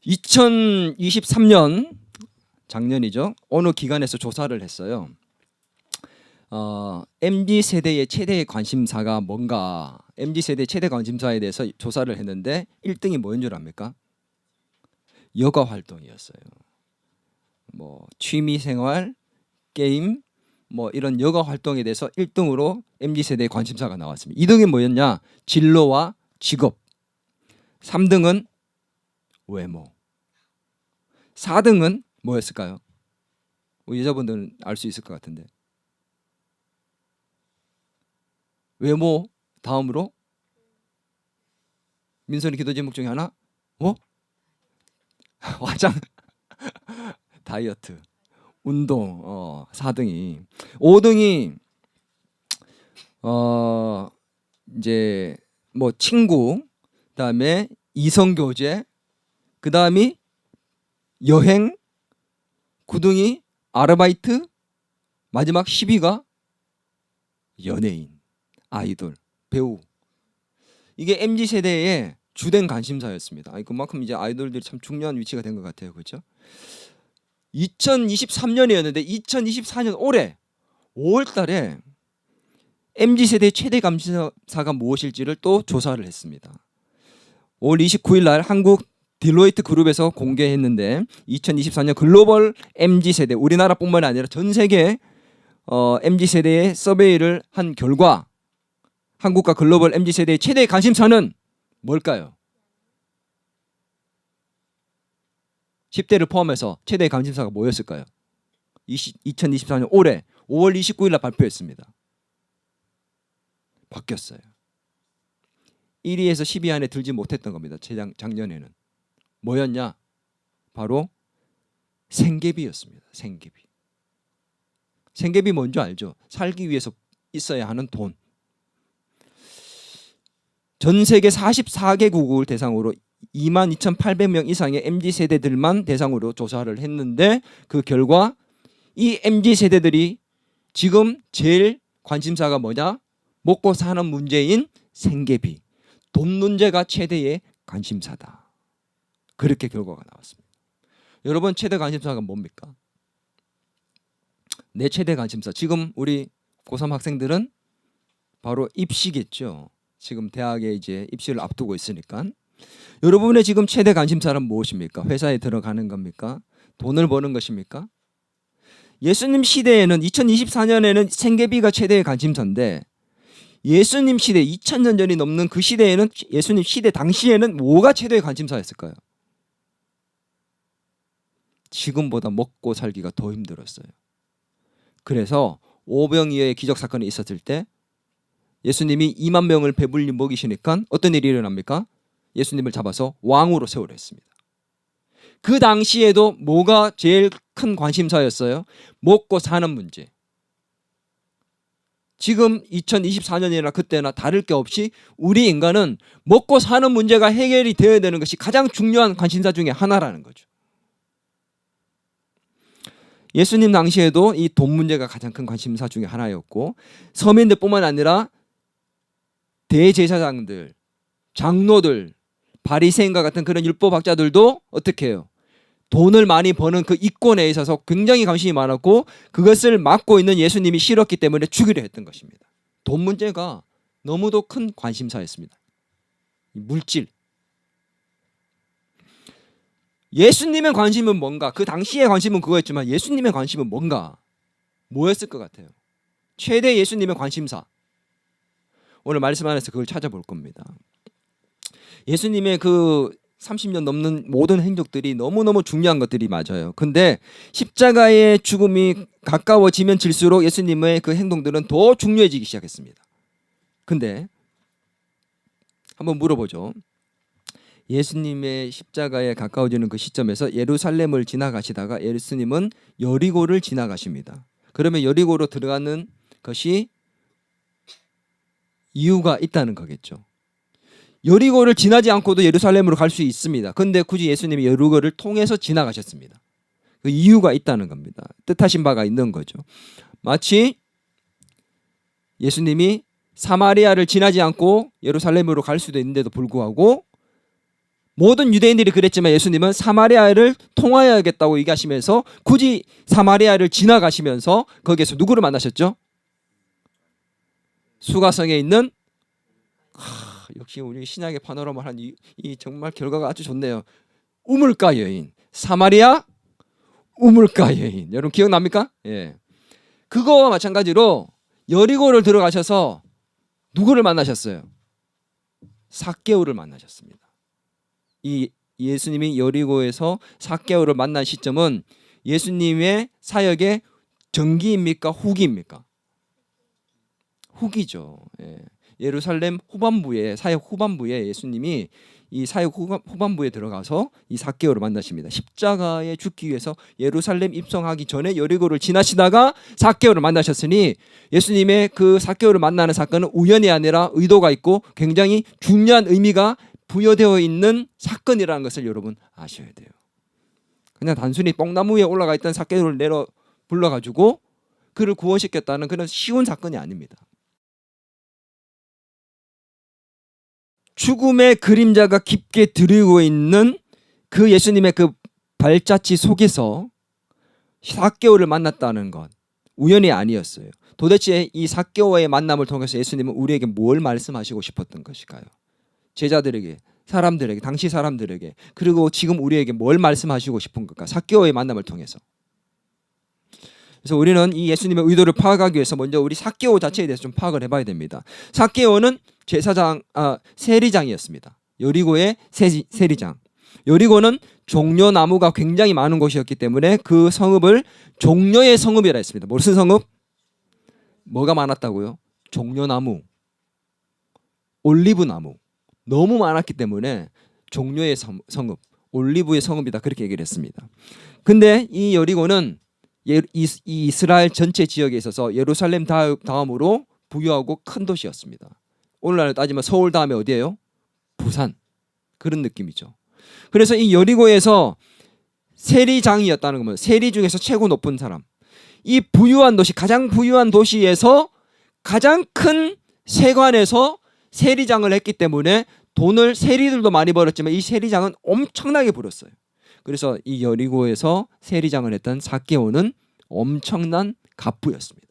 2023년 작년이죠. 어느 기관에서 조사를 했어요. MZ 세대의 최대 관심사가 뭔가, MZ 세대 최대 관심사에 대해서 조사를 했는데 1등이 뭐인 줄 압니까? 여가 활동이었어요. 뭐 취미 생활, 게임, 뭐 이런 여가 활동에 대해서 1등으로 MZ 세대의 관심사가 나왔습니다. 2등이 뭐였냐? 진로와 직업. 3등은 외모. 4등은 뭐였을까요? 여자분들은 알 수 있을 것 같은데. 외모 다음으로 민선이 기도 제목 중에 하나? 화장, 다이어트, 운동. 4등이. 5등이 이제 뭐 친구, 그다음에 이성 교제, 그다음이 여행, 9등이 아르바이트, 마지막 10위가 연예인, 아이돌, 배우. 이게 MZ 세대의 주된 관심사였습니다. 그만큼 이제 아이돌들이 참 중요한 위치가 된 것 같아요, 그렇죠? 2023년이었는데 2024년 올해 5월달에 MZ 세대의 최대 관심사가 무엇일지를 또 조사를 했습니다. 5월 29일 날 한국 딜로이트 그룹에서 공개했는데 2024년 글로벌 MZ 세대, 우리나라뿐만 아니라 전 세계 MZ 세대의 서베이를 한 결과 한국과 글로벌 MZ 세대의 최대 관심사는 뭘까요? 10대를 포함해서 최대 관심사가 뭐였을까요? 2024년 올해 5월 29일 날 발표했습니다. 바뀌었어요. 1위에서 10위 안에 들지 못했던 겁니다. 작년에는. 뭐였냐? 바로 생계비였습니다. 생계비. 생계비 뭔지 알죠? 살기 위해서 있어야 하는 돈. 전 세계 44개국을 대상으로 22,800명 이상의 MZ 세대들만 대상으로 조사를 했는데 그 결과 이 MZ 세대들이 지금 제일 관심사가 뭐냐? 먹고 사는 문제인 생계비. 돈 문제가 최대의 관심사다. 그렇게 결과가 나왔습니다. 여러분 최대 관심사가 뭡니까? 내 최대 관심사. 지금 우리 고3 학생들은 바로 입시겠죠. 지금 대학에 이제 입시를 앞두고 있으니까. 여러분의 지금 최대 관심사는 무엇입니까? 회사에 들어가는 겁니까? 돈을 버는 것입니까? 예수님 시대에는 2024년에는 생계비가 최대의 관심사인데 예수님 시대 2000년 전이 넘는 그 시대에는 예수님 시대 당시에는 뭐가 최대의 관심사였을까요? 지금보다 먹고 살기가 더 힘들었어요. 그래서 오병이어의 기적 사건이 있었을 때 예수님이 2만 명을 배불리 먹이시니까 어떤 일이 일어납니까? 예수님을 잡아서 왕으로 세우려 했습니다. 그 당시에도 뭐가 제일 큰 관심사였어요? 먹고 사는 문제. 지금 2024년이나 그때나 다를 게 없이 우리 인간은 먹고 사는 문제가 해결이 되어야 되는 것이 가장 중요한 관심사 중에 하나라는 거죠. 예수님 당시에도 이 돈 문제가 가장 큰 관심사 중에 하나였고 서민들뿐만 아니라 대제사장들, 장로들, 바리새인과 같은 그런 율법학자들도 어떻게 해요? 돈을 많이 버는 그 이권에 있어서 굉장히 관심이 많았고 그것을 막고 있는 예수님이 싫었기 때문에 죽이려 했던 것입니다. 돈 문제가 너무도 큰 관심사였습니다. 물질. 예수님의 관심은 뭔가? 그 당시의 관심은 그거였지만 예수님의 관심은 뭔가? 뭐였을 것 같아요? 최대 예수님의 관심사. 오늘 말씀 안에서 그걸 찾아볼 겁니다. 예수님의 그 30년 넘는 모든 행적들이 너무너무 중요한 것들이 맞아요. 근데 십자가의 죽음이 가까워지면 질수록 예수님의 그 행동들은 더 중요해지기 시작했습니다. 근데 한번 물어보죠. 예수님의 십자가에 가까워지는 그 시점에서 예루살렘을 지나가시다가 예수님은 여리고를 지나가십니다. 그러면 여리고로 들어가는 것이 이유가 있다는 거겠죠. 여리고를 지나지 않고도 예루살렘으로 갈 수 있습니다. 그런데 굳이 예수님이 여리고를 통해서 지나가셨습니다. 그 이유가 있다는 겁니다. 뜻하신 바가 있는 거죠. 마치 예수님이 사마리아를 지나지 않고 예루살렘으로 갈 수도 있는데도 불구하고 모든 유대인들이 그랬지만 예수님은 사마리아를 통하여야겠다고 얘기하시면서 굳이 사마리아를 지나가시면서 거기에서 누구를 만나셨죠? 수가성에 있는 역시 우리 신약의 파노라마를 한 이 정말 결과가 아주 좋네요. 우물가 여인, 사마리아 우물가 여인. 여러분 기억납니까? 예. 그거와 마찬가지로 여리고를 들어가셔서 누구를 만나셨어요? 삭개오를 만나셨습니다. 이 예수님이 여리고에서 삭개오를 만난 시점은 예수님의 사역의 전기입니까? 후기입니까? 후기죠. 예. 예루살렘 후반부에 사역 후반부에 예수님이 이 사역 후반부에 들어가서 이 삭개오를 만나십니다. 십자가에 죽기 위해서 예루살렘 입성하기 전에 여리고를 지나시다가 삭개오를 만나셨으니 예수님의 그 삭개오를 만나는 사건은 우연이 아니라 의도가 있고 굉장히 중요한 의미가 부여되어 있는 사건이라는 것을 여러분 아셔야 돼요. 그냥 단순히 뽕나무 위에 올라가 있던 삭개오를 내려 불러가지고 그를 구원시켰다는 그런 쉬운 사건이 아닙니다. 죽음의 그림자가 깊게 들이고 있는 그 예수님의 그 발자취 속에서 삭개오를 만났다는 것 우연이 아니었어요. 도대체 이 삭개오와의 만남을 통해서 예수님은 우리에게 뭘 말씀하시고 싶었던 것일까요? 제자들에게, 사람들에게, 당시 사람들에게, 그리고 지금 우리에게 뭘 말씀하시고 싶은 걸까? 삭개오의 만남을 통해서. 그래서 우리는 이 예수님의 의도를 파악하기 위해서 먼저 우리 삭개오 자체에 대해서 좀 파악을 해봐야 됩니다. 삭개오는 세리장이었습니다. 여리고의 세리장. 여리고는 종려나무가 굉장히 많은 곳이었기 때문에 그 성읍을 종려의 성읍이라 했습니다. 무슨 성읍? 뭐가 많았다고요? 종려나무, 올리브나무 너무 많았기 때문에 종려의 성읍, 올리브의 성읍이다 그렇게 얘기를 했습니다. 근데 이 여리고는 이 이스라엘 전체 지역에 있어서 예루살렘 다음으로 부유하고 큰 도시였습니다. 오늘날 따지면 서울 다음에 어디예요? 부산. 그런 느낌이죠. 그래서 이 여리고에서 세리장이었다는 거면 세리 중에서 최고 높은 사람. 이 부유한 도시, 가장 부유한 도시에서 가장 큰 세관에서 세리장을 했기 때문에 돈을 세리들도 많이 벌었지만 이 세리장은 엄청나게 벌었어요. 그래서 이 여리고에서 세리장을 했던 삭개오는 엄청난 갑부였습니다.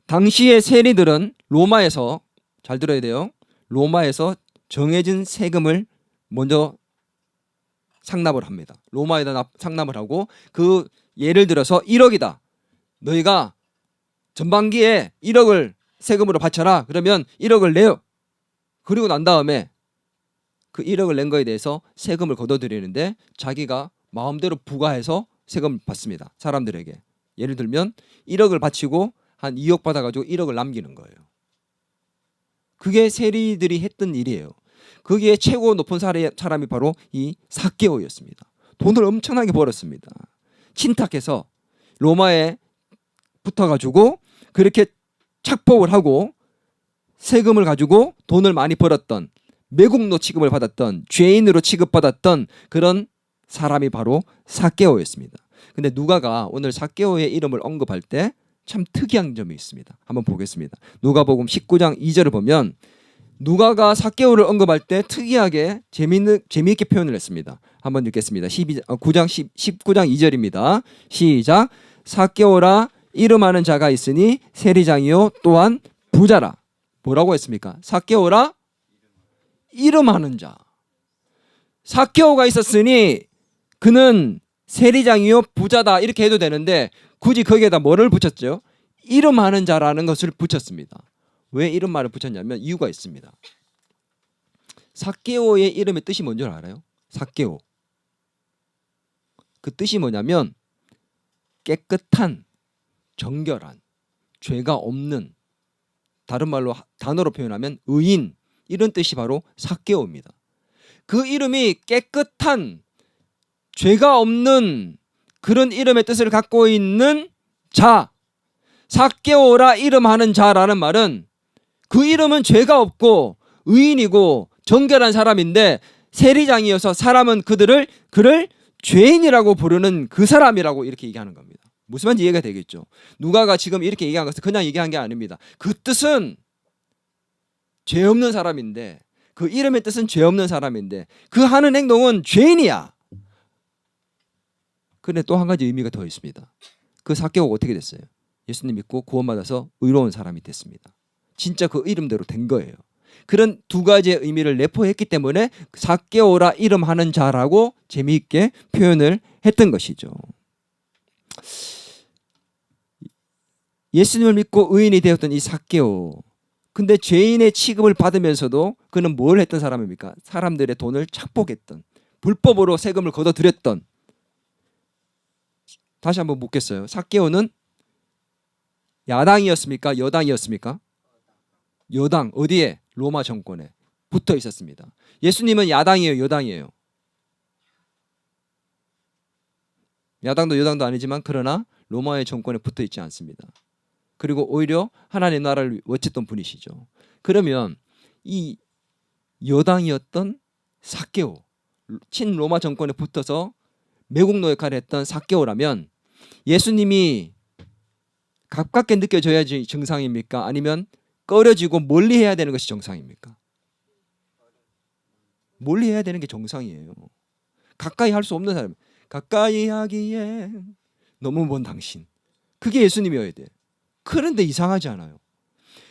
당시의 세리들은 로마에서 잘 들어야 돼요. 로마에서 정해진 세금을 먼저 상납을 합니다. 로마에다 상납을 하고 그 예를 들어서 1억이다. 너희가 전반기에 1억을 세금으로 바쳐라. 그러면 1억을 내요. 그리고 난 다음에 그 1억을 낸 거에 대해서 세금을 걷어들이는데 자기가 마음대로 부과해서 세금을 받습니다. 사람들에게. 예를 들면 1억을 바치고 한 2억 받아가지고 1억을 남기는 거예요. 그게 세리들이 했던 일이에요. 거기에 최고 높은 사람이 바로 이 삭개오였습니다. 돈을 엄청나게 벌었습니다. 친탁해서 로마에 붙어가지고 그렇게 착복을 하고 세금을 가지고 돈을 많이 벌었던 매국노 취급을 받았던 죄인으로 취급받았던 그런 사람이 바로 삭개오였습니다. 근데 누가가 오늘 삭개오의 이름을 언급할 때 참 특이한 점이 있습니다. 한번 보겠습니다. 누가복음 19장 2절을 보면 누가가 삭개오를 언급할 때 특이하게 재미있게 표현을 했습니다. 한번 읽겠습니다. 19장 2절입니다. 시작. 삭개오라 이름하는 자가 있으니 세리장이요 또한 부자라. 뭐라고 했습니까? 삭개오라 이름하는 자. 삭개오가 있었으니 그는 세리장이요 부자다 이렇게 해도 되는데 굳이 거기에다 뭐를 붙였죠? 이름하는 자라는 것을 붙였습니다. 왜 이런 말을 붙였냐면 이유가 있습니다. 삭개오의 이름의 뜻이 뭔지 알아요? 삭개오. 그 뜻이 뭐냐면 깨끗한, 정결한, 죄가 없는, 다른 말로 단어로 표현하면 의인, 이런 뜻이 바로 삭개오입니다. 그 이름이 깨끗한, 죄가 없는 그런 이름의 뜻을 갖고 있는 자, 삭개오라 이름하는 자라는 말은 그 이름은 죄가 없고 의인이고 정결한 사람인데 세리장이어서 사람은 그를 죄인이라고 부르는 그 사람이라고 이렇게 얘기하는 겁니다. 무슨 말인지 이해가 되겠죠. 누가가 지금 이렇게 얘기한 것은 그냥 얘기한 게 아닙니다. 그 뜻은 죄 없는 사람인데 그 이름의 뜻은 죄 없는 사람인데 그 하는 행동은 죄인이야. 그런데 또 한 가지 의미가 더 있습니다. 그 삭개오가 어떻게 됐어요? 예수님 믿고 구원받아서 의로운 사람이 됐습니다. 진짜 그 이름대로 된 거예요. 그런 두 가지의 의미를 내포했기 때문에 삭개오라 이름하는 자라고 재미있게 표현을 했던 것이죠. 예수님을 믿고 의인이 되었던 이 삭개오, 근데 죄인의 취급을 받으면서도 그는 뭘 했던 사람입니까? 사람들의 돈을 착복했던, 불법으로 세금을 걷어들였던. 다시 한번 묻겠어요. 삭개오는 야당이었습니까? 여당이었습니까? 여당. 어디에? 로마 정권에 붙어 있었습니다. 예수님은 야당이에요, 여당이에요? 야당도 여당도 아니지만 그러나 로마의 정권에 붙어 있지 않습니다. 그리고 오히려 하나님의 나라를 외쳤던 분이시죠. 그러면 이 여당이었던 삭개오, 친로마 정권에 붙어서 매국노 역할을 했던 삭개오라면 예수님이 가깝게 느껴져야지 정상입니까? 아니면 꺼려지고 멀리 해야 되는 것이 정상입니까? 멀리 해야 되는 게 정상이에요. 가까이 할 수 없는 사람, 가까이 하기에 너무 먼 당신, 그게 예수님이어야 돼. 그런데 이상하지 않아요?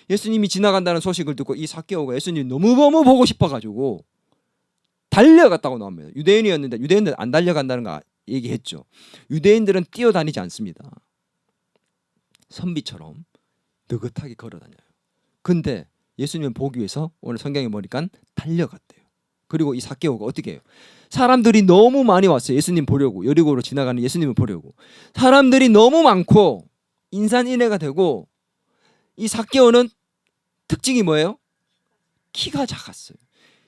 예수님이 지나간다는 소식을 듣고 이 삭개오가 예수님 너무너무 보고 싶어가지고 달려갔다고 나옵니다. 유대인이었는데 유대인들 안 달려간다는 거 얘기했죠. 유대인들은 뛰어다니지 않습니다. 선비처럼 느긋하게 걸어다녀요. 근데 예수님을 보기 위해서 오늘 성경에 보니까 달려갔대요. 그리고 이 삭개오가 어떻게 해요? 사람들이 너무 많이 왔어요. 예수님 보려고. 여리고로 지나가는 예수님을 보려고. 사람들이 너무 많고 인산인해가 되고 이 삭개오는 특징이 뭐예요? 키가 작았어요.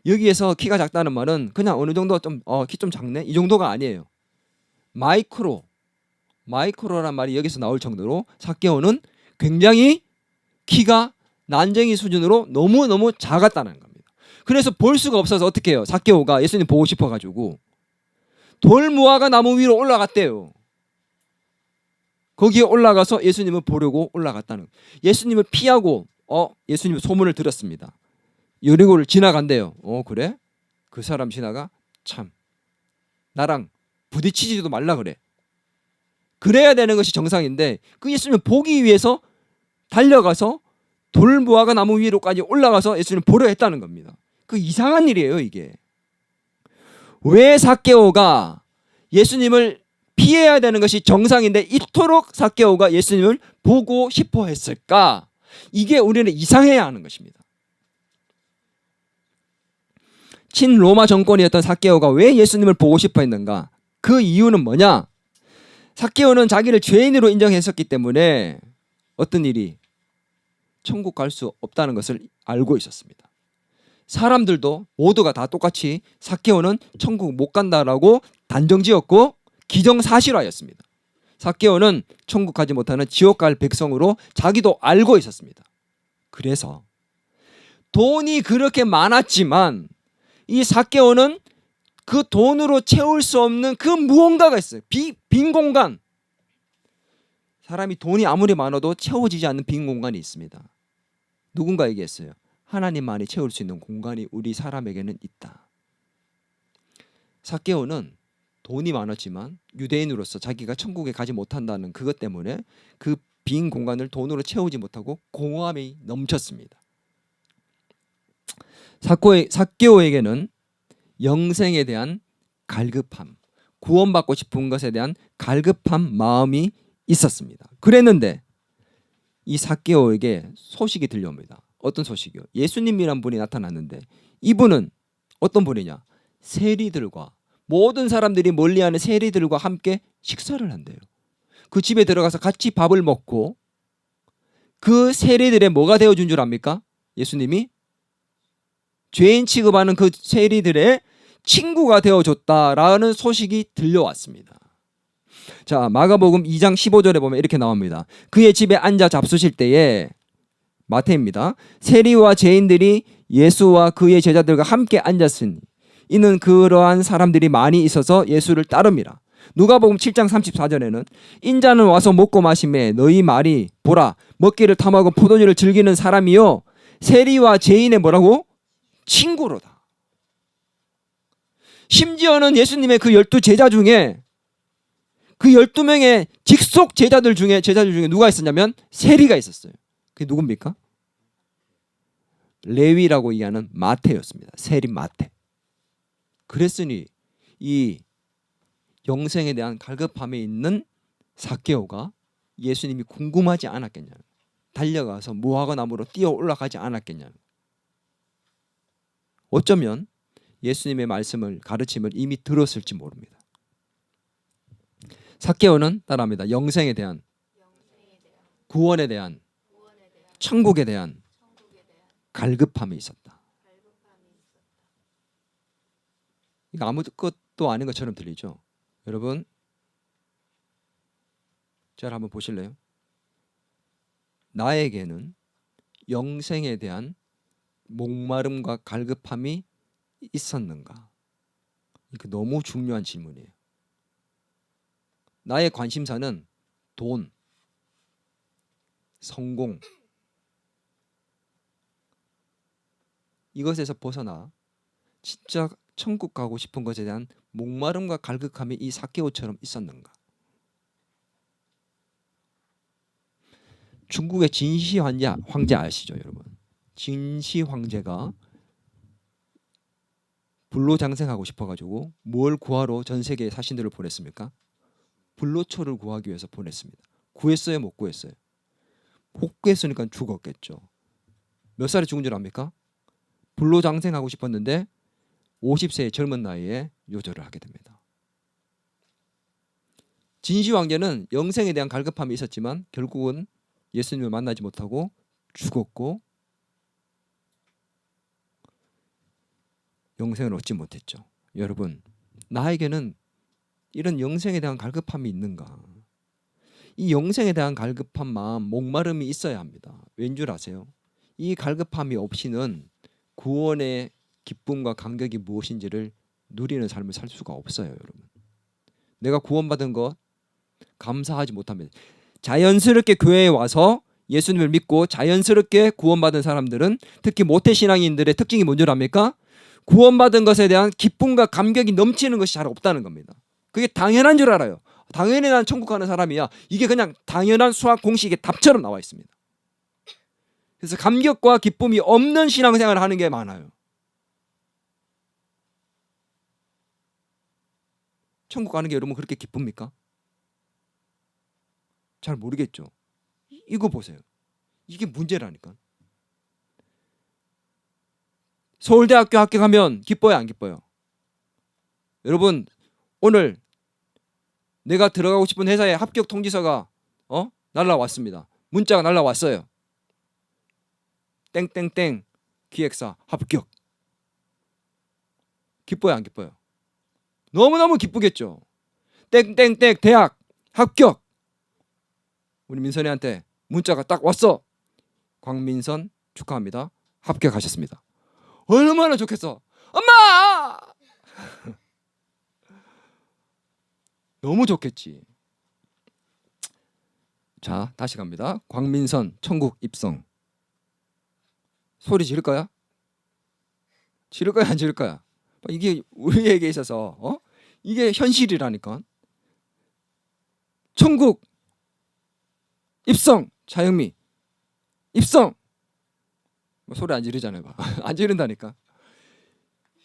여기에서 키가 작다는 말은 그냥 어느 정도 좀 키 좀 작네 이 정도가 아니에요. 마이크로란 말이 여기서 나올 정도로 삭개오는 굉장히 키가 난쟁이 수준으로 너무너무 작았다는 겁니다. 그래서 볼 수가 없어서 어떻게 해요? 삭개오가 예수님 보고 싶어가지고 돌무화과 나무 위로 올라갔대요. 거기에 올라가서 예수님을 보려고 올라갔다는 거예요. 예수님을 피하고 예수님 소문을 들었습니다. 여리고를 지나간대요. 그래? 그 사람 지나가? 참 나랑 부딪히지도 말라 그래. 그래야 되는 것이 정상인데 그 예수님을 보기 위해서 달려가서 돌무화과 나무 위로까지 올라가서 예수님을 보려 했다는 겁니다. 그 이상한 일이에요 이게. 왜 삭개오가 예수님을 피해야 되는 것이 정상인데 이토록 삭개오가 예수님을 보고 싶어 했을까? 이게 우리는 이상해야 하는 것입니다. 친로마 정권이었던 삭개오가 왜 예수님을 보고 싶어 했는가? 그 이유는 뭐냐? 삭개오는 자기를 죄인으로 인정했었기 때문에 어떤 일이 천국 갈 수 없다는 것을 알고 있었습니다. 사람들도 모두가 다 똑같이 삭개오는 천국 못 간다라고 단정지었고 기정사실화였습니다. 삭개오는 천국 가지 못하는 지옥 갈 백성으로 자기도 알고 있었습니다. 그래서 돈이 그렇게 많았지만 이 삭개오는 그 돈으로 채울 수 없는 그 무언가가 있어요. 빈 공간. 사람이 돈이 아무리 많아도 채워지지 않는 빈 공간이 있습니다. 누군가 얘기했어요. 하나님만이 채울 수 있는 공간이 우리 사람에게는 있다. 삭개오는 돈이 많았지만 유대인으로서 자기가 천국에 가지 못한다는 그것 때문에 그 빈 공간을 돈으로 채우지 못하고 공허함이 넘쳤습니다. 삭개오에게는 영생에 대한 갈급함, 구원받고 싶은 것에 대한 갈급한 마음이 있었습니다. 그랬는데 이 삭개오에게 소식이 들려옵니다. 어떤 소식이요? 예수님이란 분이 나타났는데 이분은 어떤 분이냐? 세리들과 모든 사람들이 멀리하는 세리들과 함께 식사를 한대요. 그 집에 들어가서 같이 밥을 먹고 그 세리들의 뭐가 되어준 줄 압니까? 예수님이 죄인 취급하는 그 세리들의 친구가 되어줬다라는 소식이 들려왔습니다. 자, 마가복음 2장 15절에 보면 이렇게 나옵니다. 그의 집에 앉아 잡수실 때에, 마태입니다. 세리와 죄인들이 예수와 그의 제자들과 함께 앉았으니 이는 그러한 사람들이 많이 있어서 예수를 따릅니다. 누가복음 7장 34절에는 인자는 와서 먹고 마시매 너희 말이 보라 먹기를 탐하고 포도주를 즐기는 사람이요 세리와 죄인의 뭐라고? 친구로다. 심지어는 예수님의 그 12제자 중에 그 12명의 직속 제자들 중에 누가 있었냐면 세리가 있었어요. 그게 누굽니까? 레위라고 얘기하는 마태였습니다. 세리 마태. 그랬으니 이 영생에 대한 갈급함에 있는 삭개오가 예수님이 궁금하지 않았겠냐. 달려가서 무화과 나무로 뛰어 올라가지 않았겠냐. 어쩌면 예수님의 말씀을 가르침을 이미 들었을지 모릅니다. 삭개오는 따라합니다. 영생에 대한, 구원에 대한, 천국에 대한 갈급함이 있었다. 이거 아무것도 아닌 것처럼 들리죠. 여러분, 잘 한번 보실래요? 나에게는 영생에 대한 목마름과 갈급함이 있었는가? 이거 너무 중요한 질문이에요. 나의 관심사는 돈, 성공, 이것에서 벗어나 진짜 천국 가고 싶은 것에 대한 목마름과 갈급함이 이 삭개오처럼 있었는가? 중국의 진시 황제 아시죠, 여러분? 진시 황제가 불로장생하고 싶어가지고 뭘 구하러 전 세계의 사신들을 보냈습니까? 불로초를 구하기 위해서 보냈습니다. 구했어요, 못 구했어요? 못 구했으니까 죽었겠죠. 몇 살에 죽은 줄 압니까? 불로장생하고 싶었는데 50세의 젊은 나이에 요절을 하게 됩니다. 진시 황제는 영생에 대한 갈급함이 있었지만 결국은 예수님을 만나지 못하고 죽었고 영생을 얻지 못했죠. 여러분, 나에게는 이런 영생에 대한 갈급함이 있는가? 이 영생에 대한 갈급한 마음, 목마름이 있어야 합니다. 왠 줄 아세요? 이 갈급함이 없이는 구원의 기쁨과 감격이 무엇인지를 누리는 삶을 살 수가 없어요, 여러분. 내가 구원받은 것 감사하지 못합니다. 자연스럽게 교회에 와서 예수님을 믿고 자연스럽게 구원받은 사람들은, 특히 모태신앙인들의 특징이 뭔지 압니까? 구원받은 것에 대한 기쁨과 감격이 넘치는 것이 잘 없다는 겁니다. 그게 당연한 줄 알아요. 당연히 난 천국 가는 사람이야. 이게 그냥 당연한 수학 공식의 답처럼 나와 있습니다. 그래서 감격과 기쁨이 없는 신앙생활을 하는 게 많아요. 천국 가는 게 여러분 그렇게 기쁩니까? 잘 모르겠죠. 이거 보세요. 이게 문제라니까. 서울대학교 합격하면 기뻐요, 안 기뻐요? 여러분, 오늘 내가 들어가고 싶은 회사에 합격 통지서가 날라왔습니다. 문자가 날라왔어요. 땡땡땡 기획사 합격. 기뻐요, 안 기뻐요? 너무너무 기쁘겠죠. 땡땡땡 대학 합격. 우리 민선이한테 문자가 딱 왔어. 광민선 축하합니다. 합격하셨습니다. 얼마나 좋겠어. 엄마! 너무 좋겠지. 자, 다시 갑니다. 광민선 천국 입성. 소리 지를 거야? 지를 거야, 안 지를 거야? 이게 우리에게 있어서 이게 현실이라니까. 천국 입성. 자영미 입성. 소리 안 지르잖아요. 안 지른다니까.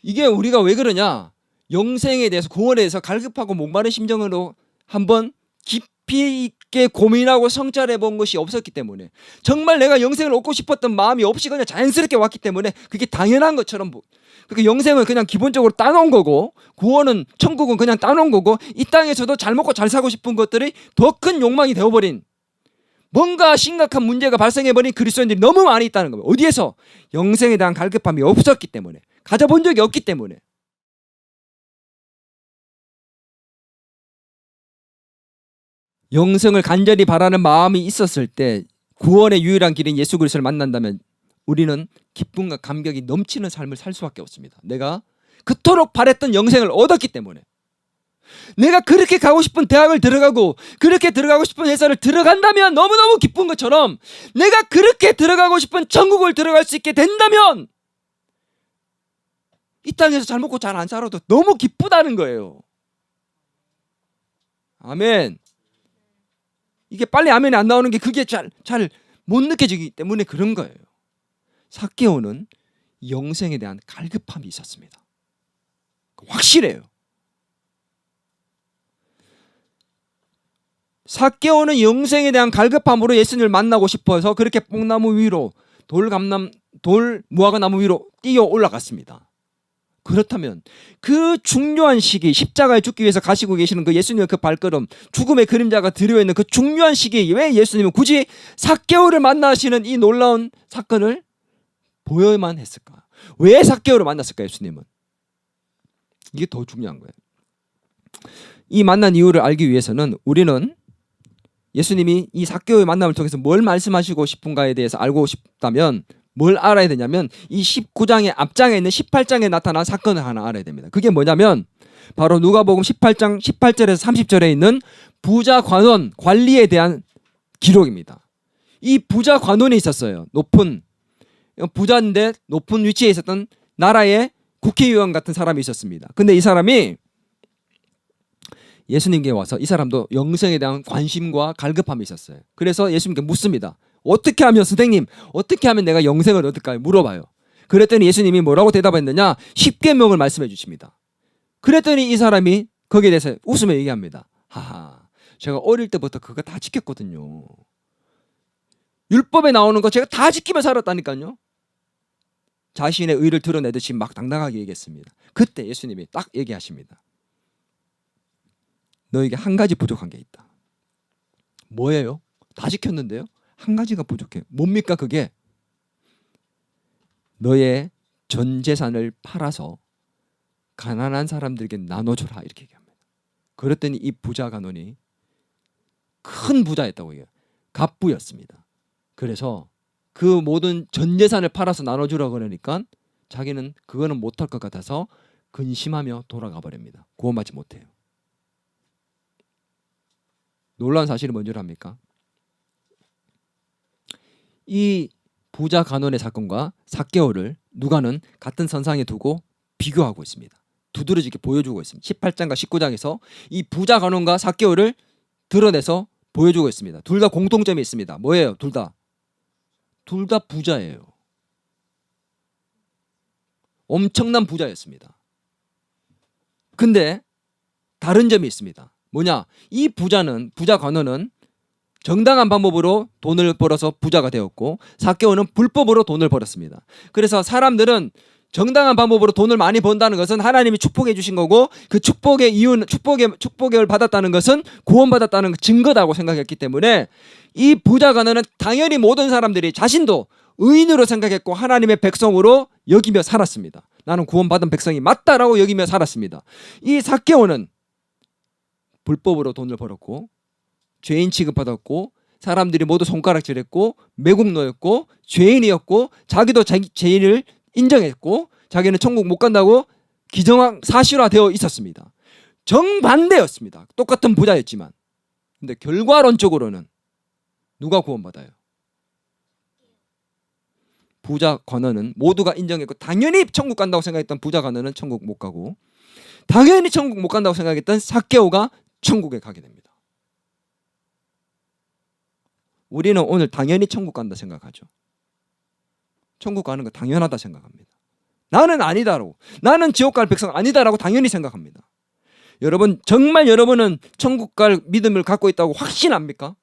이게 우리가 왜 그러냐? 영생에 대해서, 구원에 대해서 갈급하고 목마른 심정으로 한번 깊이 있게 고민하고 성찰해 본 것이 없었기 때문에, 정말 내가 영생을 얻고 싶었던 마음이 없이 그냥 자연스럽게 왔기 때문에 그게 당연한 것처럼, 그러니까 영생은 그냥 기본적으로 따놓은 거고, 구원은, 천국은 그냥 따놓은 거고, 이 땅에서도 잘 먹고 잘 살고 싶은 것들이 더 큰 욕망이 되어버린, 뭔가 심각한 문제가 발생해버린 그리스도인들이 너무 많이 있다는 거예요. 어디에서? 영생에 대한 갈급함이 없었기 때문에, 가져본 적이 없기 때문에. 영생을 간절히 바라는 마음이 있었을 때, 구원의 유일한 길인 예수 그리스도를 만난다면 우리는 기쁨과 감격이 넘치는 삶을 살 수밖에 없습니다. 내가 그토록 바랬던 영생을 얻었기 때문에, 내가 그렇게 가고 싶은 대학을 들어가고 그렇게 들어가고 싶은 회사를 들어간다면 너무너무 기쁜 것처럼, 내가 그렇게 들어가고 싶은 천국을 들어갈 수 있게 된다면 이 땅에서 잘 먹고 잘 안 살아도 너무 기쁘다는 거예요. 아멘. 이게 빨리 아멘이 안 나오는 게 그게 잘 못 느껴지기 때문에 그런 거예요. 삭개오는 영생에 대한 갈급함이 있었습니다. 확실해요. 삭개오는 영생에 대한 갈급함으로 예수님을 만나고 싶어서 그렇게 뽕나무 위로 돌 무화과 나무 위로 뛰어 올라갔습니다. 그렇다면 그 중요한 시기, 십자가에 죽기 위해서 가시고 계시는 그 예수님의 그 발걸음, 죽음의 그림자가 들여있는 그 중요한 시기에 왜 예수님은 굳이 삭개오를 만나시는 이 놀라운 사건을 보여야만 했을까? 왜 삭개오를 만났을까? 예수님은 이게 더 중요한 거예요. 이 만난 이유를 알기 위해서는 우리는 예수님이 이 삭개오의 만남을 통해서 뭘 말씀하시고 싶은가에 대해서 알고 싶다면 뭘 알아야 되냐면 이 19장의 앞장에 있는 18장에 나타난 사건을 하나 알아야 됩니다. 그게 뭐냐면 바로 누가복음 18장 18절에서 30절에 있는 부자 관원 관리에 대한 기록입니다. 이 부자 관원이 있었어요. 높은 부자인데 높은 위치에 있었던 나라의 국회의원 같은 사람이 있었습니다. 근데 이 사람이 예수님께 와서 이 사람도 영생에 대한 관심과 갈급함이 있었어요. 그래서 예수님께 묻습니다. 어떻게 하면 선생님 어떻게 하면 내가 영생을 얻을까요? 물어봐요. 그랬더니 예수님이 뭐라고 대답했느냐? 10계명을 말씀해 주십니다. 그랬더니 이 사람이 거기에 대해서 웃으며 얘기합니다. 하하, 제가 어릴 때부터 그거 다 지켰거든요. 율법에 나오는 거 제가 다 지키며 살았다니까요. 자신의 의를 드러내듯이 막 당당하게 얘기했습니다. 그때 예수님이 딱 얘기하십니다. 너에게 한 가지 부족한 게 있다. 뭐예요? 다 지켰는데요. 한 가지가 부족해. 뭡니까 그게? 너의 전 재산을 팔아서 가난한 사람들에게 나눠줘라 이렇게 얘기합니다. 그랬더니 이 부자 간원이 큰 부자였다고 해요. 갑부였습니다. 그래서 그 모든 전 재산을 팔아서 나눠주라고 그러니까 자기는 그거는 못할 것 같아서 근심하며 돌아가 버립니다. 구원받지 못해요. 놀라운 사실이 뭔지 압니까? 이 부자 간원의 사건과 삭개오를 누가는 같은 선상에 두고 비교하고 있습니다. 두드러지게 보여주고 있습니다. 18장과 19장에서 이 부자 간원과 삭개오를 드러내서 보여주고 있습니다. 둘 다 공통점이 있습니다. 뭐예요? 둘 다 부자예요. 엄청난 부자였습니다. 근데 다른 점이 있습니다. 뭐냐? 이 부자 간원은 정당한 방법으로 돈을 벌어서 부자가 되었고 삭개오는 불법으로 돈을 벌었습니다. 그래서 사람들은 정당한 방법으로 돈을 많이 번다는 것은 하나님이 축복해 주신 거고 그 축복의 이유는 축복을 받았다는 것은 구원받았다는 증거다고 생각했기 때문에 이 부자 간원은 당연히 모든 사람들이 자신도 의인으로 생각했고 하나님의 백성으로 여기며 살았습니다. 나는 구원받은 백성이 맞다라고 여기며 살았습니다. 이 삭개오는 불법으로 돈을 벌었고 죄인 취급받았고 사람들이 모두 손가락질했고 매국노였고 죄인이었고 자기도 자기 죄인을 인정했고 자기는 천국 못 간다고 사실화되어 있었습니다. 정반대였습니다. 똑같은 부자였지만 근데 결과론적으로는 누가 구원받아요? 부자 관원은 모두가 인정했고 당연히 천국 간다고 생각했던 부자 관원은 천국 못 가고 당연히 천국 못 간다고 생각했던 삭개오가 천국에 가게 됩니다. 우리는 오늘 당연히 천국 간다 생각하죠. 천국 가는 거 당연하다 생각합니다. 나는 아니다라고, 나는 지옥 갈 백성 아니다라고 당연히 생각합니다. 여러분 정말 여러분은 천국 갈 믿음을 갖고 있다고 확신합니까?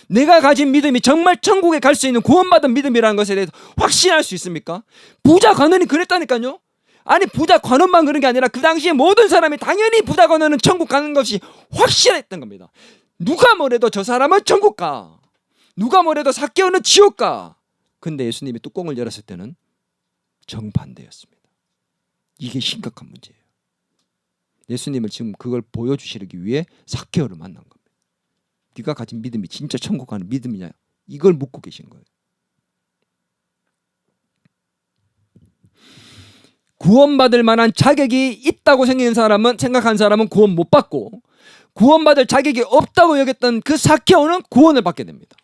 내가 가진 믿음이 정말 천국에 갈 수 있는 구원받은 믿음이라는 것에 대해서 확신할 수 있습니까? 부자 관원이 그랬다니까요. 아니 부자 관원만 그런 게 아니라 그 당시에 모든 사람이 당연히 부자 관원은 천국 가는 것이 확실했던 겁니다. 누가 뭐래도 저 사람은 천국 가. 누가 뭐래도 삭개오는 지옥 가. 근데 예수님이 뚜껑을 열었을 때는 정반대였습니다. 이게 심각한 문제예요. 예수님은 지금 그걸 보여주시기 위해 삭개오를 만난 겁니다. 네가 가진 믿음이 진짜 천국 가는 믿음이냐? 이걸 묻고 계신 거예요. 구원받을 만한 자격이 있다고 생각한 사람은 구원 못 받고 구원받을 자격이 없다고 여겼던 그 삭개오는 구원을 받게 됩니다.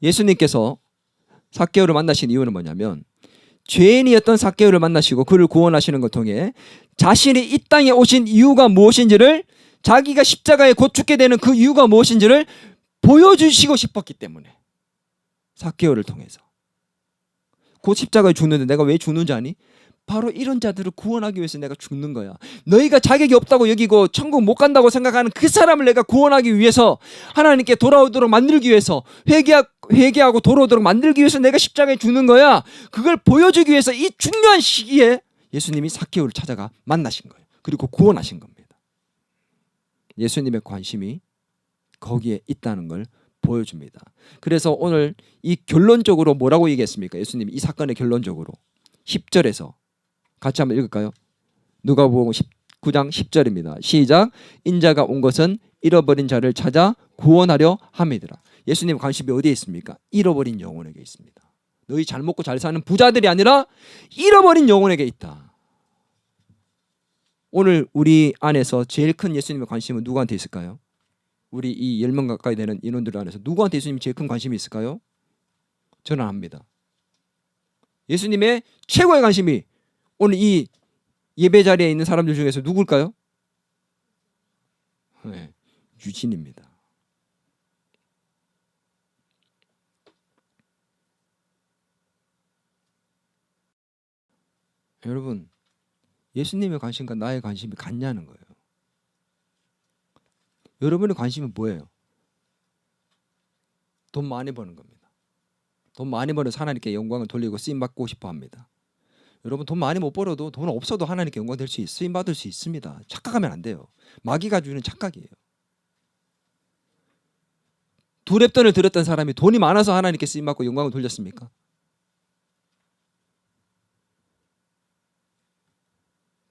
예수님께서 삭개오를 만나신 이유는 뭐냐면 죄인이었던 삭개오를 만나시고 그를 구원하시는 걸 통해 자신이 이 땅에 오신 이유가 무엇인지를, 자기가 십자가에 곧 죽게 되는 그 이유가 무엇인지를 보여주시고 싶었기 때문에 삭개오를 통해서. 곧 십자가에 죽는데 내가 왜 죽는지 아니? 바로 이런 자들을 구원하기 위해서 내가 죽는 거야. 너희가 자격이 없다고 여기고 천국 못 간다고 생각하는 그 사람을 내가 구원하기 위해서, 하나님께 돌아오도록 만들기 위해서, 회개하고 돌아오도록 만들기 위해서 내가 십자가에 죽는 거야. 그걸 보여주기 위해서 이 중요한 시기에 예수님이 삭개오를 찾아가 만나신 거예요. 그리고 구원하신 겁니다. 예수님의 관심이 거기에 있다는 걸 보여줍니다. 그래서 오늘 이 결론적으로 뭐라고 얘기했습니까? 예수님이 이 사건의 결론적으로 10절에서 같이 한번 읽을까요? 누가복음 19장 10절입니다. 시작. 인자가 온 것은 잃어버린 자를 찾아 구원하려 함이더라. 예수님의 관심이 어디에 있습니까? 잃어버린 영혼에게 있습니다. 너희 잘 먹고 잘 사는 부자들이 아니라 잃어버린 영혼에게 있다. 오늘 우리 안에서 제일 큰 예수님의 관심은 누구한테 있을까요? 우리 이 10명 가까이 되는 인원들 안에서 누구한테 예수님이 제일 큰 관심이 있을까요? 저는 압니다. 예수님의 최고의 관심이 오늘 이 예배 자리에 있는 사람들 중에서 누굴까요? 네, 유진입니다. 여러분, 예수님의 관심과 나의 관심이 같냐는 거예요. 여러분의 관심은 뭐예요? 돈 많이 버는 겁니다. 돈 많이 벌어서 하나님께 영광을 돌리고 쓰임 받고 싶어 합니다. 여러분, 돈 많이 못 벌어도, 돈 없어도 하나님께 영광 될 수 쓰임 받을 수 있습니다. 착각하면 안 돼요. 마귀가 주는 착각이에요. 두 랩돈을 들었던 사람이 돈이 많아서 하나님께 쓰임 받고 영광을 돌렸습니까?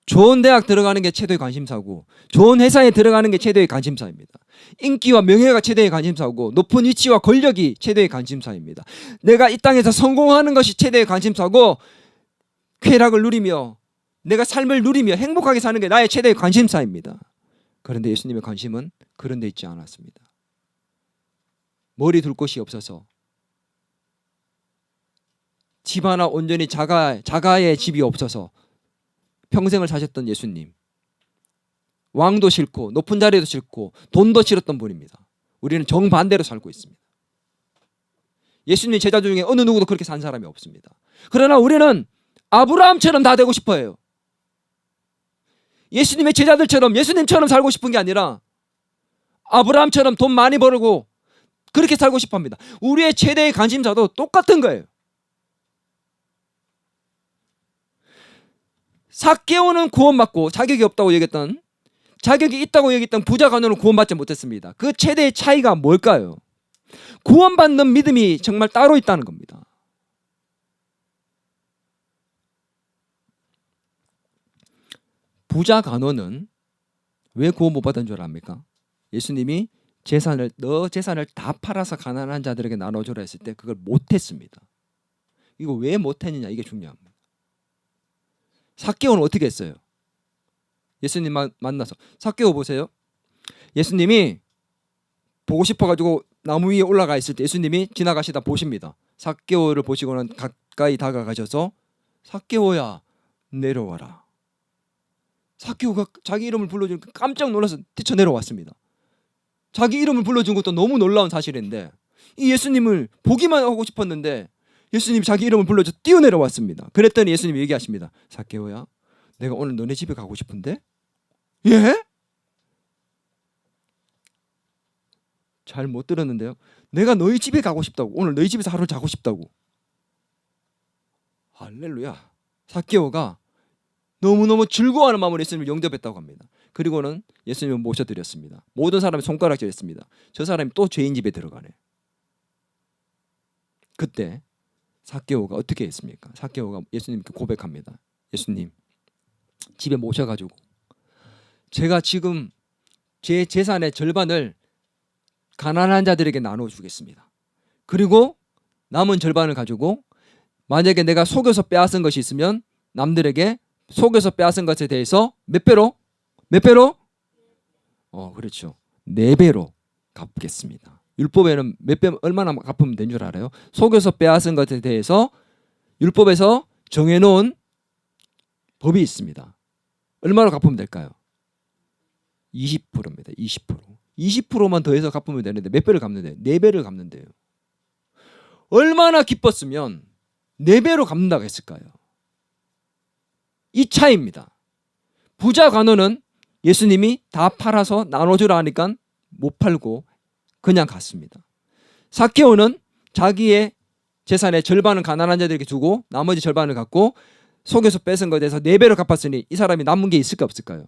좋은 대학 들어가는 게 최대의 관심사고, 좋은 회사에 들어가는 게 최대의 관심사입니다. 인기와 명예가 최대의 관심사고, 높은 위치와 권력이 최대의 관심사입니다. 내가 이 땅에서 성공하는 것이 최대의 관심사고, 쾌락을 누리며 내가 삶을 누리며 행복하게 사는 게 나의 최대의 관심사입니다. 그런데 예수님의 관심은 그런 데 있지 않았습니다. 머리 둘 곳이 없어서 집 하나 온전히 자가의 집이 없어서 평생을 사셨던 예수님, 왕도 싫고 높은 자리도 싫고 돈도 싫었던 분입니다. 우리는 정반대로 살고 있습니다. 예수님 제자 중에 어느 누구도 그렇게 산 사람이 없습니다. 그러나 우리는 아브라함처럼 다 되고 싶어요. 예수님의 제자들처럼, 예수님처럼 살고 싶은 게 아니라 아브라함처럼 돈 많이 벌고 그렇게 살고 싶어 합니다. 우리의 최대의 관심사도 똑같은 거예요. 삭개오는 구원받고 자격이 없다고 얘기했던, 자격이 있다고 얘기했던 부자 간호는 구원받지 못했습니다. 그 최대의 차이가 뭘까요? 구원받는 믿음이 정말 따로 있다는 겁니다. 부자 간호는 왜 구원 못 받은 줄 압니까? 예수님이 너 재산을 다 팔아서 가난한 자들에게 나눠주라 했을 때 그걸 못했습니다. 이거 왜 못했느냐, 이게 중요합니다. 삭개오는 어떻게 했어요? 예수님 만나서, 삭개오 보세요. 예수님이 보고 싶어가지고 나무 위에 올라가 있을 때 예수님이 지나가시다 보십니다. 삭개오를 보시고는 가까이 다가가셔서 삭개오야 내려와라. 삭개오가 자기 이름을 불러주니까 깜짝 놀라서 뛰쳐 내려왔습니다. 자기 이름을 불러준 것도 너무 놀라운 사실인데, 이 예수님을 보기만 하고 싶었는데 예수님이 자기 이름을 불러줘 뛰어내려왔습니다. 그랬더니 예수님이 얘기하십니다. 삭개오야, 내가 오늘 너네 집에 가고 싶은데? 예? 잘 못 들었는데요. 내가 너희 집에 가고 싶다고, 오늘 너희 집에서 하루 자고 싶다고. 할렐루야. 삭개오가 너무너무 즐거워하는 마음으로 예수님을 영접했다고 합니다. 그리고는 예수님을 모셔드렸습니다. 모든 사람이 손가락질했습니다. 저 사람이 또 죄인 집에 들어가네. 그때 삭개오가 어떻게 했습니까? 삭개오가 예수님께 고백합니다. 예수님, 집에 모셔가지고 제가 지금 제 재산의 절반을 가난한 자들에게 나눠주겠습니다. 그리고 남은 절반을 가지고 만약에 내가 속여서 빼앗은 것이 있으면 남들에게 속여서 빼앗은 것에 대해서 몇 배로? 그렇죠. 4배로 갚겠습니다. 율법에는 몇 배, 얼마나 갚으면 된 줄 알아요? 속여서 빼앗은 것에 대해서 율법에서 정해놓은 법이 있습니다. 얼마로 갚으면 될까요? 20%입니다. 20%. 20%만 더해서 갚으면 되는데 몇 배를 갚는데요? 4배를 갚는데요. 얼마나 기뻤으면 4배로 갚는다고 했을까요? 이 차이입니다. 부자 간호는 예수님이 다 팔아서 나눠주라 하니까 못 팔고 그냥 갔습니다. 삭개오는 자기의 재산의 절반은 가난한 자들에게 주고 나머지 절반을 갖고 속여서 뺏은 것에 대해서 4배로 갚았으니 이 사람이 남은 게 있을까 없을까요?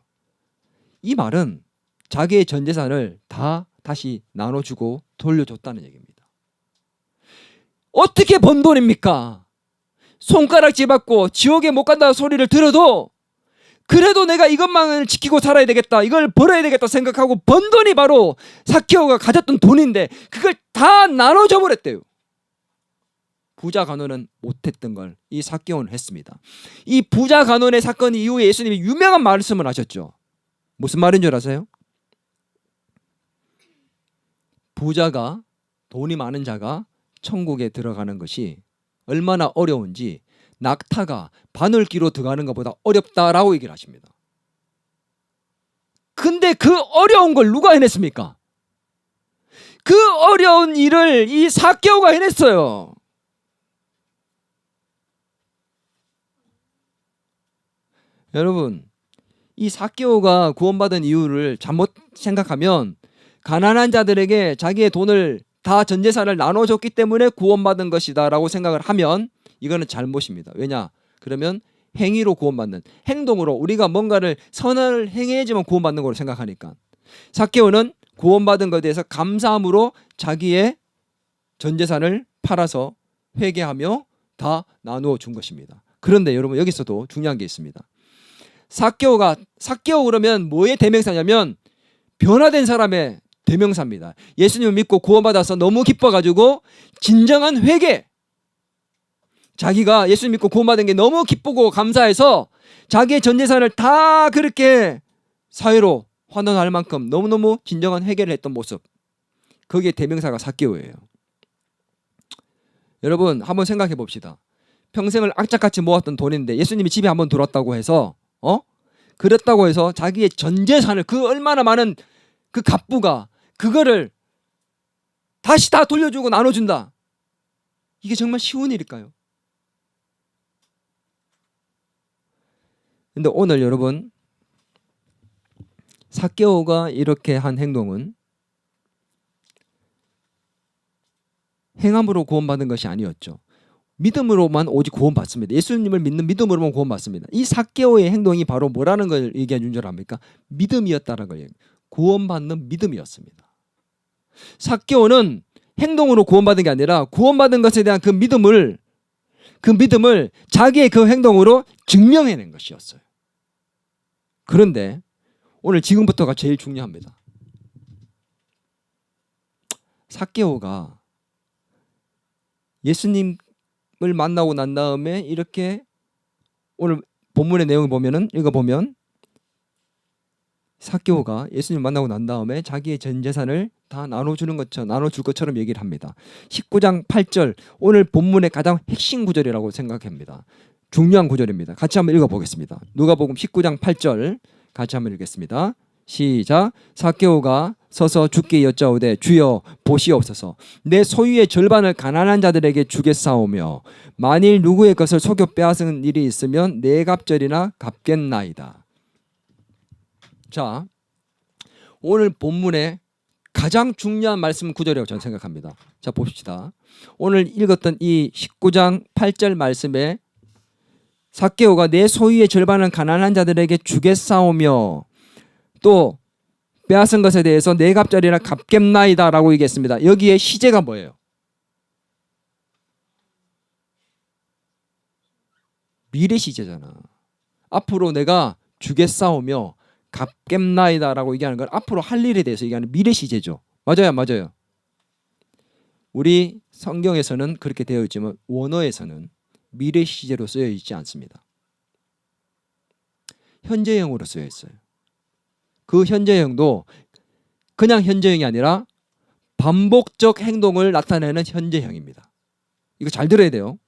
이 말은 자기의 전 재산을 다 다시 나눠주고 돌려줬다는 얘기입니다. 어떻게 번 돈입니까? 손가락질 받고 지옥에 못 간다는 소리를 들어도 그래도 내가 이것만을 지키고 살아야 되겠다, 이걸 벌어야 되겠다 생각하고 번 돈이 바로 삭개오가 가졌던 돈인데 그걸 다 나눠줘 버렸대요. 부자 간호는 못했던 걸 이 삭개오는 했습니다. 이 부자 간호의 사건 이후에 예수님이 유명한 말씀을 하셨죠. 무슨 말인 줄 아세요? 부자가, 돈이 많은 자가 천국에 들어가는 것이 얼마나 어려운지 낙타가 바늘기로 들어가는 것보다 어렵다라고 얘기를 하십니다. 근데 그 어려운 걸 누가 해냈습니까? 그 어려운 일을 이 삭개오가 해냈어요. 여러분, 이 삭개오가 구원받은 이유를 잘못 생각하면 가난한 자들에게 자기의 돈을 다 전 재산을 나눠줬기 때문에 구원받은 것이다 라고 생각을 하면 이거는 잘못입니다. 왜냐? 그러면 행위로 구원받는, 행동으로 우리가 뭔가를 선을 행해야지만 구원받는 거로 생각하니까. 삭개오는 구원받은 것에 대해서 감사함으로 자기의 전 재산을 팔아서 회개하며 다 나누어 준 것입니다. 그런데 여러분, 여기서도 중요한 게 있습니다. 삭개오 그러면 뭐의 대명사냐면 변화된 사람의 대명사입니다. 예수님을 믿고 구원받아서 너무 기뻐가지고 진정한 회개, 자기가 예수님 믿고 구원받은 게 너무 기쁘고 감사해서 자기의 전 재산을 다 그렇게 사회로 환원할 만큼 너무너무 진정한 회개를 했던 모습, 거기에 대명사가 삭개오예요. 여러분, 한번 생각해 봅시다. 평생을 악착같이 모았던 돈인데 예수님이 집에 한번 들어왔다고 해서 그랬다고 해서 자기의 전 재산을, 그 얼마나 많은 그 갑부가 그거를 다시 다 돌려주고 나눠준다. 이게 정말 쉬운 일일까요? 근데 오늘 여러분, 삭개오가 이렇게 한 행동은 행함으로 구원받은 것이 아니었죠. 믿음으로만 오직 구원받습니다. 예수님을 믿는 믿음으로만 구원받습니다. 이 삭개오의 행동이 바로 뭐라는 걸 얘기해 준 줄 압니까? 믿음이었다는 거예요. 구원받는 믿음이었습니다. 삭개오는 행동으로 구원받은 게 아니라 구원받은 것에 대한 그 믿음을 자기의 그 행동으로 증명해낸 것이었어요. 그런데 오늘 지금부터가 제일 중요합니다. 삭개오가 예수님을 만나고 난 다음에 이렇게 오늘 본문의 내용을 보면은 읽어보면 삭개오가 예수님 만나고 난 다음에 자기의 전 재산을 다 나눠줄 것처럼 얘기를 합니다. 19장 8절, 오늘 본문의 가장 핵심 구절이라고 생각합니다. 중요한 구절입니다. 같이 한번 읽어보겠습니다. 누가복음 19장 8절 같이 한번 읽겠습니다. 시작. 삭개오가 서서 주께 여짜오되 주여 보시옵소서, 내 소유의 절반을 가난한 자들에게 주겠사오며 만일 누구의 것을 속여 빼앗은 일이 있으면 네 갑절이나 갚겠나이다. 자, 오늘 본문의 가장 중요한 말씀 구절이라고 저는 생각합니다. 자, 봅시다. 오늘 읽었던 이 19장 8절 말씀에 삭개오가 내 소유의 절반은 가난한 자들에게 주겠사오며 또 빼앗은 것에 대해서 네 갑절이나 갚겠나이다 라고 얘기했습니다. 여기에 시제가 뭐예요? 미래 시제잖아. 앞으로 내가 주겠사오며 갚겠나이다 라고 얘기하는 건 앞으로 할 일에 대해서 얘기하는 미래 시제죠. 맞아요, 맞아요. 우리 성경에서는 그렇게 되어 있지만 원어에서는 미래 시제로 쓰여 있지 않습니다. 현재형으로 쓰여 있어요. 그 현재형도 그냥 현재형이 아니라 반복적 행동을 나타내는 현재형입니다. 이거 잘 들어야 돼요.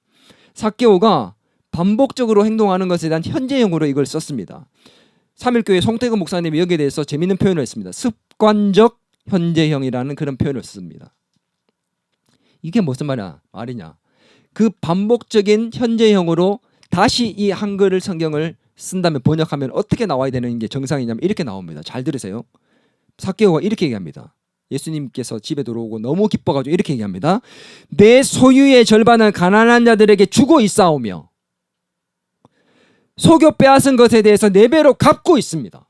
삭개오가 반복적으로 행동하는 것에 대한 현재형으로 이걸 썼습니다. 삼일교회 송태근 목사님이 여기에 대해서 재미있는 표현을 했습니다. 습관적 현재형이라는 그런 표현을 썼습니다. 이게 무슨 말이냐? 그 반복적인 현재형으로 다시 이 한글 성경을 쓴다면, 번역하면 어떻게 나와야 되는 게 정상이냐면 이렇게 나옵니다. 잘 들으세요. 삭개오가 이렇게 얘기합니다. 예수님께서 집에 들어오고 너무 기뻐가지고 이렇게 얘기합니다. 내 소유의 절반은 가난한 자들에게 주고 있사오며 속여 빼앗은 것에 대해서 4배로 갚고 있습니다.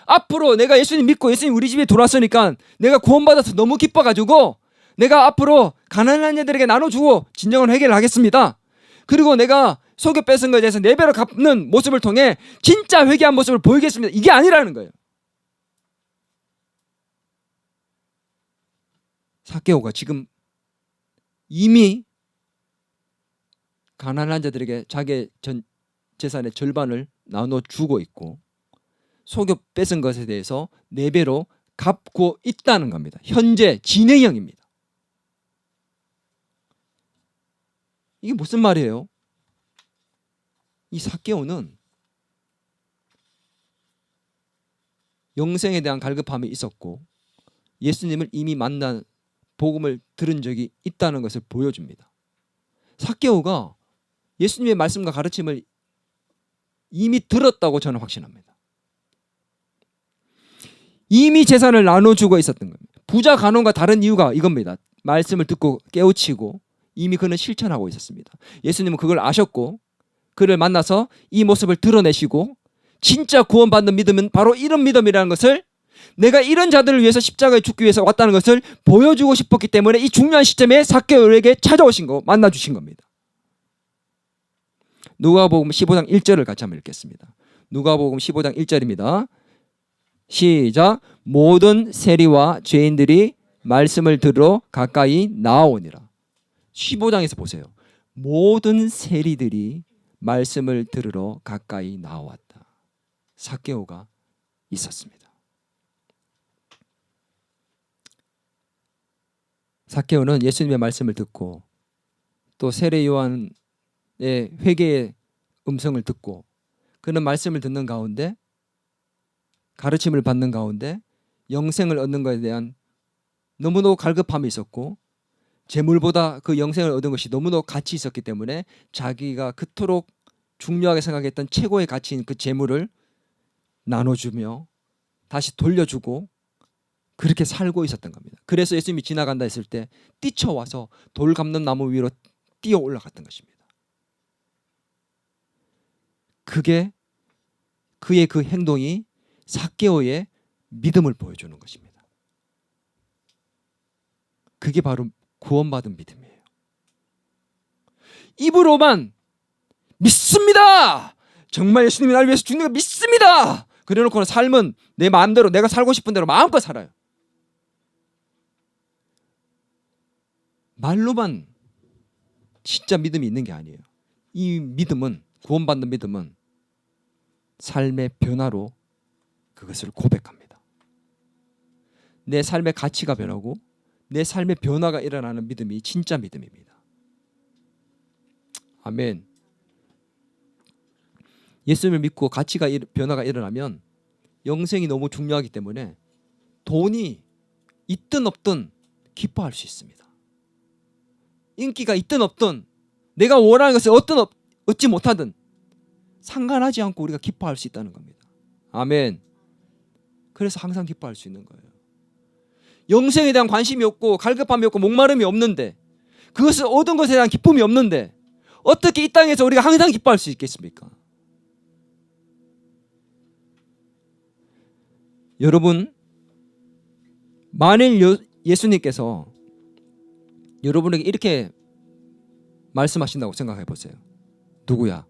앞으로 내가 예수님 믿고 예수님 우리 집에 들어왔으니까 내가 구원받아서 너무 기뻐가지고 내가 앞으로 가난한 자들에게 나눠주고 진정한 회개를 하겠습니다. 그리고 내가 속여 뺏은 것에 대해서 4배로 갚는 모습을 통해 진짜 회개한 모습을 보이겠습니다. 이게 아니라는 거예요. 삭개오가 지금 이미 가난한 자들에게 자기의 전 재산의 절반을 나눠주고 있고 속여 뺏은 것에 대해서 4배로 갚고 있다는 겁니다. 현재 진행형입니다. 이게 무슨 말이에요? 이 삭개오는 영생에 대한 갈급함이 있었고 예수님을 이미 만난 복음을 들은 적이 있다는 것을 보여줍니다. 삭개오가 예수님의 말씀과 가르침을 이미 들었다고 저는 확신합니다. 이미 재산을 나눠주고 있었던 겁니다. 부자 간원과 다른 이유가 이겁니다. 말씀을 듣고 깨우치고 이미 그는 실천하고 있었습니다. 예수님은 그걸 아셨고 그를 만나서 이 모습을 드러내시고 진짜 구원받는 믿음은 바로 이런 믿음이라는 것을, 내가 이런 자들을 위해서 십자가에 죽기 위해서 왔다는 것을 보여주고 싶었기 때문에 이 중요한 시점에 삭개오에게 찾아오신 거, 만나주신 겁니다. 누가복음 15장 1절을 같이 한번 읽겠습니다. 누가복음 15장 1절입니다. 시작. 모든 세리와 죄인들이 말씀을 들으러 가까이 나아오니라. 15장에서 보세요. 모든 세리들이 말씀을 들으러 가까이 나왔다. 삭개오가 있었습니다. 삭개오는 예수님의 말씀을 듣고 또 세례 요한의 회개의 음성을 듣고 그는 말씀을 듣는 가운데 가르침을 받는 가운데 영생을 얻는 것에 대한 너무도 갈급함이 있었고 재물보다 그 영생을 얻은 것이 너무도 가치 있었기 때문에 자기가 그토록 중요하게 생각했던 최고의 가치인 그 재물을 나눠주며 다시 돌려주고 그렇게 살고 있었던 겁니다. 그래서 예수님이 지나간다 했을 때 뛰쳐와서 돌 감는 나무 위로 뛰어 올라갔던 것입니다. 그게 그의 그 행동이 삭개오의 믿음을 보여주는 것입니다. 그게 바로 구원받은 믿음이에요. 입으로만 믿습니다. 정말 예수님이 나를 위해서 죽는 거 믿습니다. 그래놓고는 삶은 내 마음대로 내가 살고 싶은 대로 마음껏 살아요. 말로만 진짜 믿음이 있는 게 아니에요. 이 믿음은, 구원받는 믿음은 삶의 변화로 그것을 고백합니다. 내 삶의 가치가 변하고 내 삶의 변화가 일어나는 믿음이 진짜 믿음입니다. 아멘. 예수님을 믿고 가치가 변화가 일어나면 영생이 너무 중요하기 때문에 돈이 있든 없든 기뻐할 수 있습니다. 인기가 있든 없든 내가 원하는 것을 얻지 못하든 상관하지 않고 우리가 기뻐할 수 있다는 겁니다. 아멘. 그래서 항상 기뻐할 수 있는 거예요. 영생에 대한 관심이 없고 갈급함이 없고 목마름이 없는데, 그것을 얻은 것에 대한 기쁨이 없는데 어떻게 이 땅에서 우리가 항상 기뻐할 수 있겠습니까? 여러분, 만일 예수님께서 여러분에게 이렇게 말씀하신다고 생각해 보세요. 누구야?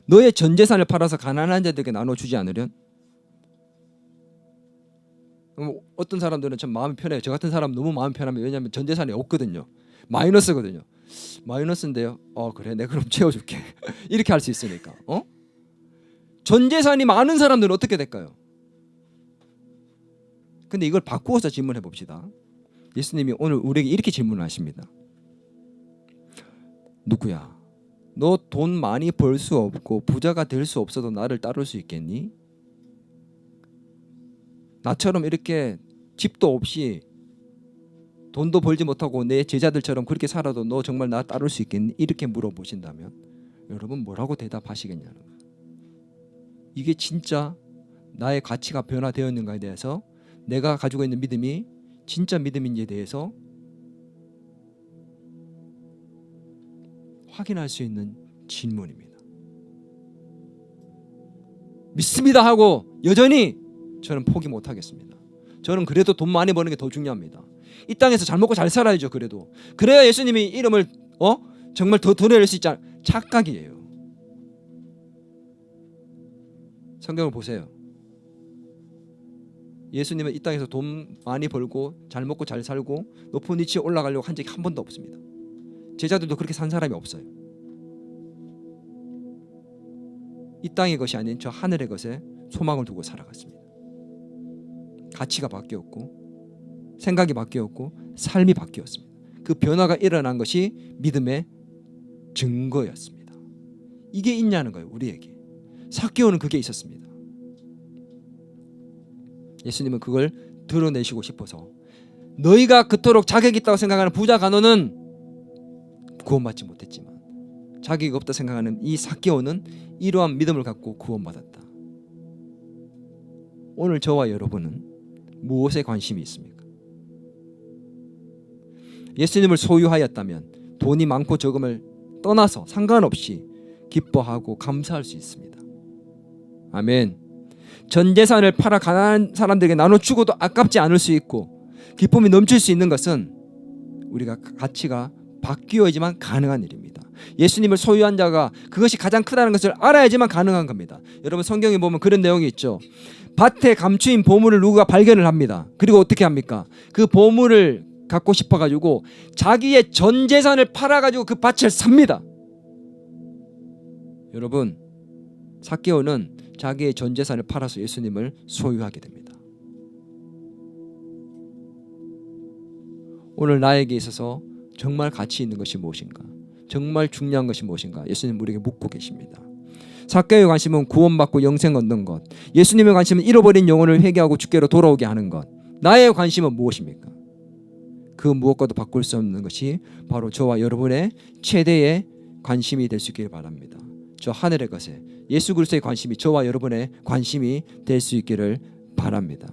너의 전 재산을 팔아서 가난한 자들에게 나눠주지 않으련? 어떤 사람들은 참 마음이 편해요. 저 같은 사람 너무 마음이 편합니다. 왜냐하면 전 재산이 없거든요. 마이너스거든요. 마이너스인데요. 그래, 내가 그럼 채워줄게. 이렇게 할 수 있으니까. 전 재산이 많은 사람들은 어떻게 될까요? 근데 이걸 바꾸어서 질문해 봅시다. 예수님이 오늘 우리에게 이렇게 질문을 하십니다. 누구야? 너 돈 많이 벌 수 없고 부자가 될 수 없어도 나를 따를 수 있겠니? 나처럼 이렇게 집도 없이 돈도 벌지 못하고 내 제자들처럼 그렇게 살아도 너 정말 나 따를 수 있겠니? 이렇게 물어보신다면 여러분 뭐라고 대답하시겠냐는 거예요. 이게 진짜 나의 가치가 변화되었는가에 대해서, 내가 가지고 있는 믿음이 진짜 믿음인지에 대해서 확인할 수 있는 질문입니다. 믿습니다 하고 여전히 저는 포기 못하겠습니다. 저는 그래도 돈 많이 버는 게 더 중요합니다. 이 땅에서 잘 먹고 잘 살아야죠. 그래야 예수님이 이름을 정말 더 드러낼 수 있지. 착각이에요. 성경을 보세요. 예수님은 이 땅에서 돈 많이 벌고 잘 먹고 잘 살고 높은 위치에 올라가려고 한 적이 한 번도 없습니다. 제자들도 그렇게 산 사람이 없어요. 이 땅의 것이 아닌 저 하늘의 것에 소망을 두고 살아갔습니다. 가치가 바뀌었고 생각이 바뀌었고 삶이 바뀌었습니다. 그 변화가 일어난 것이 믿음의 증거였습니다. 이게 있냐는 거예요. 우리에게. 삭개오는 그게 있었습니다. 예수님은 그걸 드러내시고 싶어서 너희가 그토록 자격이 있다고 생각하는 부자 간호는 구원받지 못했지만 자격이 없다 생각하는 이 삭개오는 이러한 믿음을 갖고 구원받았다. 오늘 저와 여러분은 무엇에 관심이 있습니까? 예수님을 소유하였다면 돈이 많고 적음을 떠나서 상관없이 기뻐하고 감사할 수 있습니다. 아멘. 전 재산을 팔아 가난한 사람들에게 나눠주고도 아깝지 않을 수 있고 기쁨이 넘칠 수 있는 것은 우리가 가치가 바뀌어야지만 가능한 일입니다. 예수님을 소유한 자가 그것이 가장 크다는 것을 알아야지만 가능한 겁니다. 여러분 성경에 보면 그런 내용이 있죠. 밭에 감추인 보물을 누가 발견을 합니다. 그리고 어떻게 합니까? 그 보물을 갖고 싶어가지고 자기의 전 재산을 팔아가지고 그 밭을 삽니다. 여러분 삭개오는 자기의 전 재산을 팔아서 예수님을 소유하게 됩니다. 오늘 나에게 있어서 정말 가치 있는 것이 무엇인가? 정말 중요한 것이 무엇인가? 예수님 우리에게 묻고 계십니다. 삭개오의 관심은 구원받고 영생 얻는 것, 예수님의 관심은 잃어버린 영혼을 회개하고 주께로 돌아오게 하는 것. 나의 관심은 무엇입니까? 그 무엇과도 바꿀 수 없는 것이 바로 저와 여러분의 최대의 관심이 될 수 있기를 바랍니다. 저 하늘의 것에 예수 그리스도의 관심이 저와 여러분의 관심이 될 수 있기를 바랍니다.